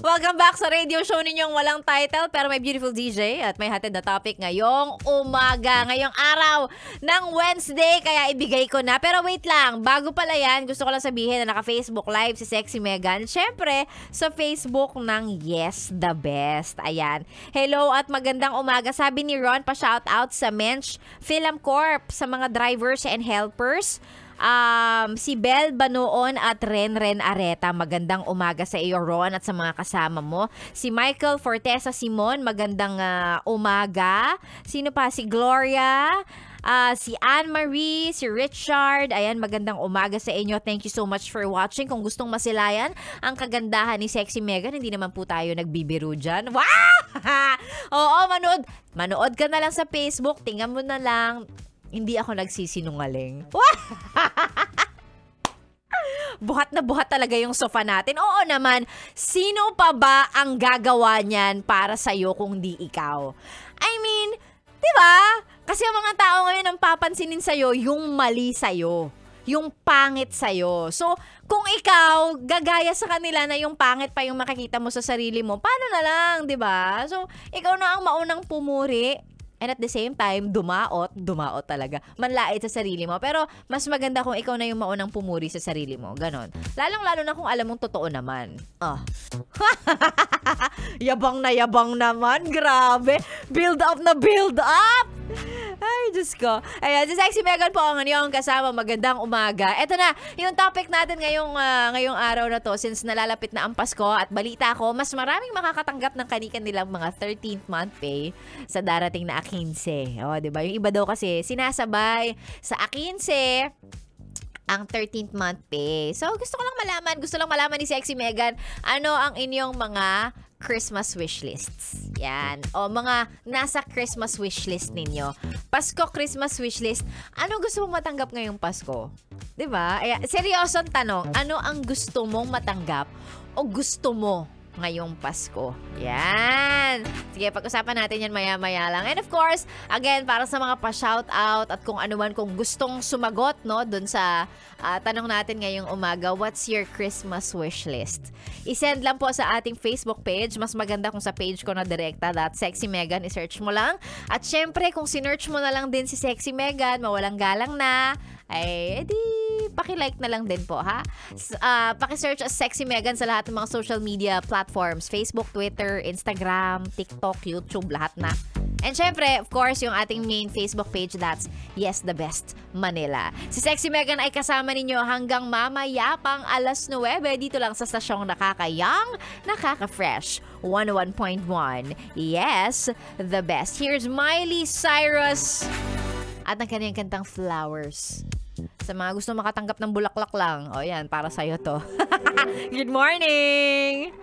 Welcome back sa radio show ninyong walang title pero may beautiful DJ at may hatid na topic ngayong umaga, ngayong araw ng Wednesday, kaya ibigay ko na. Pero wait lang, bago pala yan, gusto ko lang sabihin na naka-Facebook Live si Sexy Megan. Siyempre, sa Facebook ng Yes The Best. Ayan. Hello at magandang umaga. Sabi ni Ron, pa-shoutout sa Mensch Film Corp, sa mga drivers and helpers. Si Bel Banoon at Renren Areta, magandang umaga sa iyo Ron at sa mga kasama mo. Si Michael Fortesa Simon, magandang umaga. Sino pa? Si Gloria, si Anne-Marie, si Richard. Ayan, magandang umaga sa inyo. Thank you so much for watching. Kung gustong masilayan ang kagandahan ni Sexy Megan, hindi naman po tayo nagbibiro dyan. Wow! Oo, manood ka na lang sa Facebook. Tingnan mo na lang. Hindi ako nagsisinungaling. Buhat na buhat talaga yung sofa natin. Oo naman, sino pa ba ang gagawa niyan para sa'yo kung di ikaw? I mean, di ba? Kasi ang mga tao ngayon ang papansinin sa'yo yung mali sa'yo. Yung pangit sa'yo. So, kung ikaw, gagaya sa kanila na yung pangit pa yung makikita mo sa sarili mo, paano na lang, di ba? So, ikaw na ang maunang pumuri. And at the same time, dumaot talaga. Manlait sa sarili mo. Pero mas maganda kung ikaw na yung maunang pumuri sa sarili mo. Ganon. Lalong-lalo na kung alam mong totoo naman. Yabang naman. Grabe. Build up na build up. Ay, Diyos ko. Ayan, si Sexy Megan po ang inyong kasama. Magandang umaga. Eto na, yung topic natin ngayong araw na to, since nalalapit na ang Pasko at balita ko, mas maraming makakatanggap ng kanilang mga 13th month pay sa darating na 15. O, diba? Yung iba daw kasi sinasabay sa 15 ang 13th month pay. So, gusto lang malaman ni Sexy Megan, ano ang inyong mga Christmas wishlist. Yan. O mga nasa Christmas wishlist ninyo. Pasko Christmas wishlist. Ano gusto mong matanggap ngayong Pasko? 'Di ba? Seryosong tanong. Ano ang gusto mong matanggap o gusto mo ngayong Pasko? Yan. Sige, pag-usapan natin yan maya-maya lang. And of course, again, para sa mga pa-shoutout at kung ano man, kung gustong sumagot, no, dun sa tanong natin ngayong umaga, what's your Christmas wish list? I-send lang po sa ating Facebook page. Mas maganda kung sa page ko na direkta, that Sexy Megan, i-search mo lang. At syempre, kung sinearch mo na lang din si Sexy Megan, mawalang galang na, ay, edi, paki-like na lang din po, ha? Paki-search as Sexy Megan sa lahat ng mga social media platforms. Facebook, Twitter, Instagram, TikTok, YouTube, lahat na. And syempre, of course, yung ating main Facebook page, that's Yes The Best Manila. Si Sexy Megan ay kasama ninyo hanggang mamaya pang alas 9 dito lang sa stasyong nakakayang, nakaka-fresh. 101.1. Yes, The Best. Here's Miley Cyrus at ang kanyang kantang Flowers. Sa mga gusto makatanggap ng bulaklak lang, o yan, para sa'yo to. Good morning!